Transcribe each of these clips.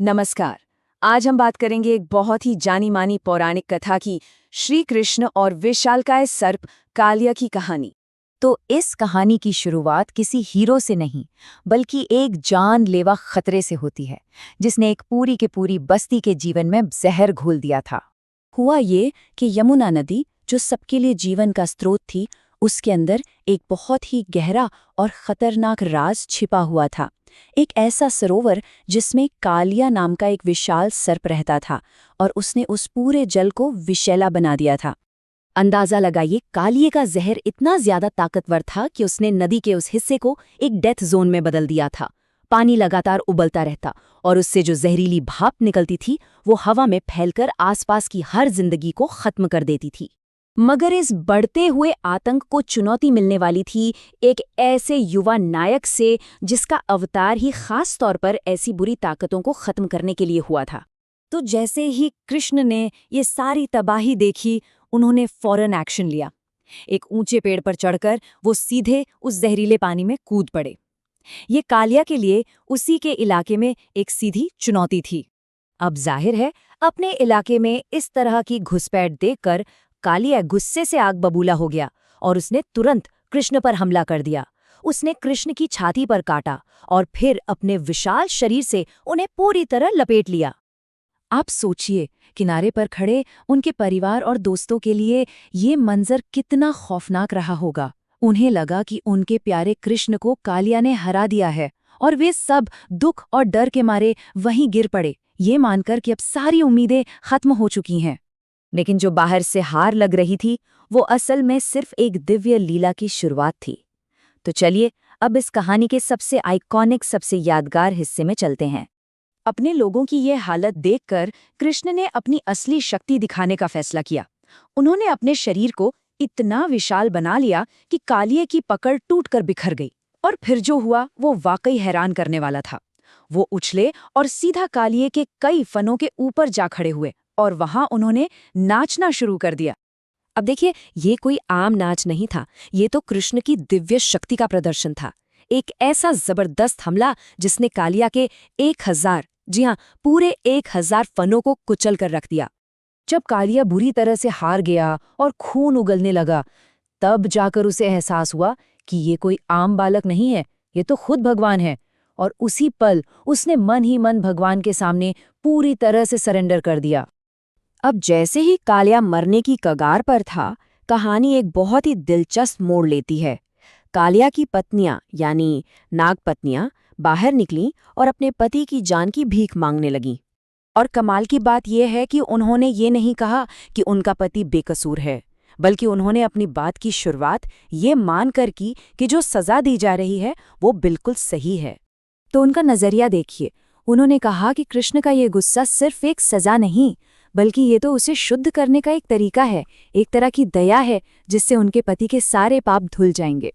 नमस्कार। आज हम बात करेंगे एक बहुत ही जानी मानी पौराणिक कथा की, श्री कृष्ण और विशालकाय सर्प कालिया की कहानी। तो इस कहानी की शुरुआत किसी हीरो से नहीं, बल्कि एक जानलेवा खतरे से होती है, जिसने एक पूरी के पूरी बस्ती के जीवन में जहर घोल दिया था। हुआ ये कि यमुना नदी, जो सबके लिए जीवन का स्रोत थी, उसके अंदर एक बहुत ही गहरा और खतरनाक राज छिपा हुआ था। एक ऐसा सरोवर जिसमें कालिया नाम का एक विशाल सर्प रहता था और उसने उस पूरे जल को विषैला बना दिया था। अंदाजा लगाइए, कालिये का जहर इतना ज्यादा ताकतवर था कि उसने नदी के उस हिस्से को एक डेथ जोन में बदल दिया था। पानी लगातार उबलता रहता और उससे जो जहरीली भाप निकलती थी वो हवा में फैलकर आसपास की हर जिंदगी को खत्म कर देती थी। मगर इस बढ़ते हुए आतंक को चुनौती मिलने वाली थी एक ऐसे युवा नायक से जिसका अवतार ही खास तौर पर ऐसी बुरी ताकतों को खत्म करने के लिए हुआ था। तो जैसे ही कृष्ण ने ये सारी तबाही देखी, उन्होंने फौरन एक्शन लिया। एक ऊंचे पेड़ पर चढ़कर वो सीधे उस जहरीले पानी में कूद पड़े। ये कालिया के लिए उसी के इलाके में एक सीधी चुनौती थी। अब जाहिर है, अपने इलाके में इस तरह की घुसपैठ देखकर कालिया गुस्से से आग बबूला हो गया और उसने तुरंत कृष्ण पर हमला कर दिया। उसने कृष्ण की छाती पर काटा और फिर अपने विशाल शरीर से उन्हें पूरी तरह लपेट लिया। आप सोचिए, किनारे पर खड़े उनके परिवार और दोस्तों के लिए ये मंजर कितना खौफनाक रहा होगा। उन्हें लगा कि उनके प्यारे कृष्ण को कालिया ने हरा दिया है और वे सब दुख और डर के मारे वहीं गिर पड़े, ये मानकर कि अब सारी उम्मीदें खत्म हो चुकी हैं। लेकिन जो बाहर से हार लग रही थी, वो असल में सिर्फ एक दिव्य लीला की शुरुआत थी। तो चलिए अब इस कहानी के सबसे आइकॉनिक, सबसे यादगार हिस्से में चलते हैं। अपने लोगों की ये हालत देखकर कृष्ण ने अपनी असली शक्ति दिखाने का फैसला किया। उन्होंने अपने शरीर को इतना विशाल बना लिया कि कालिये की पकड़ टूटकर बिखर गई। और फिर जो हुआ वो वाकई हैरान करने वाला था। वो उछले और सीधा कालिये के कई फनों के ऊपर जा खड़े हुए और वहां उन्होंने नाचना शुरू कर दिया। अब देखिए, ये कोई आम नाच नहीं था, ये तो कृष्ण की दिव्य शक्ति का प्रदर्शन था। एक ऐसा जबरदस्त हमला जिसने कालिया के 1000, जी हाँ, पूरे 1000 फनों को कुचल कर रख दिया। जब कालिया बुरी तरह से हार गया और खून उगलने लगा, तब जाकर उसे एहसास हुआ कि ये कोई आम बालक नहीं है, ये तो खुद भगवान है। और उसी पल उसने मन ही मन भगवान के सामने पूरी तरह से सरेंडर कर दिया। अब जैसे ही कालिया मरने की कगार पर था, कहानी एक बहुत ही दिलचस्प मोड़ लेती है। कालिया की पत्नियां यानी नागपत्नियां बाहर निकलीं और अपने पति की जान की भीख मांगने लगीं। और कमाल की बात यह है कि उन्होंने ये नहीं कहा कि उनका पति बेकसूर है, बल्कि उन्होंने अपनी बात की शुरुआत ये मानकर की कि जो सजा दी जा रही है वो बिल्कुल सही है। तो उनका नजरिया देखिए, उन्होंने कहा कि कृष्ण का ये गुस्सा सिर्फ एक सजा नहीं, बल्कि ये तो उसे शुद्ध करने का एक तरीका है, एक तरह की दया है जिससे उनके पति के सारे पाप धुल जाएंगे।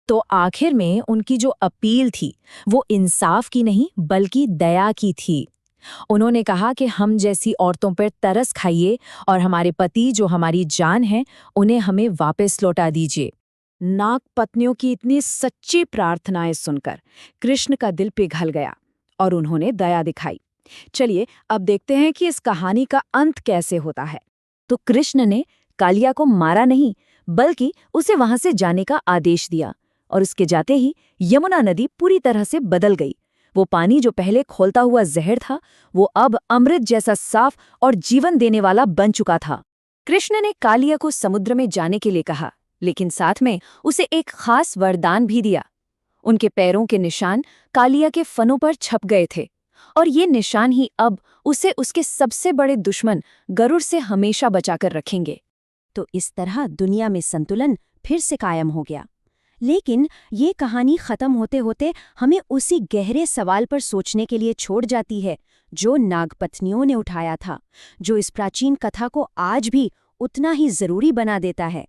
तो आखिर में उनकी जो अपील थी वो इंसाफ की नहीं बल्कि दया की थी। उन्होंने कहा कि हम जैसी औरतों पर तरस खाइए और हमारे पति जो हमारी जान है उन्हें हमें वापस लौटा दीजिए। नाग पत्नियों की इतनी सच्ची प्रार्थनाएं सुनकर कृष्ण का दिल पिघल गया और उन्होंने दया दिखाई। चलिए अब देखते हैं कि इस कहानी का अंत कैसे होता है। तो कृष्ण ने कालिया को मारा नहीं, बल्कि उसे वहां से जाने का आदेश दिया और उसके जाते ही यमुना नदी पूरी तरह से बदल गई। वो पानी जो पहले खौलता हुआ जहर था, वो अब अमृत जैसा साफ और जीवन देने वाला बन चुका था। कृष्ण ने कालिया को समुद्र में जाने के लिए कहा, लेकिन साथ में उसे एक खास वरदान भी दिया। उनके पैरों के निशान कालिया के फनों पर छप गए थे और ये निशान ही अब उसे उसके सबसे बड़े दुश्मन गरुड़ से हमेशा बचाकर रखेंगे। तो इस तरह दुनिया में संतुलन फिर से कायम हो गया। लेकिन ये कहानी खत्म होते होते हमें उसी गहरे सवाल पर सोचने के लिए छोड़ जाती है जो नागपत्नियों ने उठाया था, जो इस प्राचीन कथा को आज भी उतना ही जरूरी बना देता है।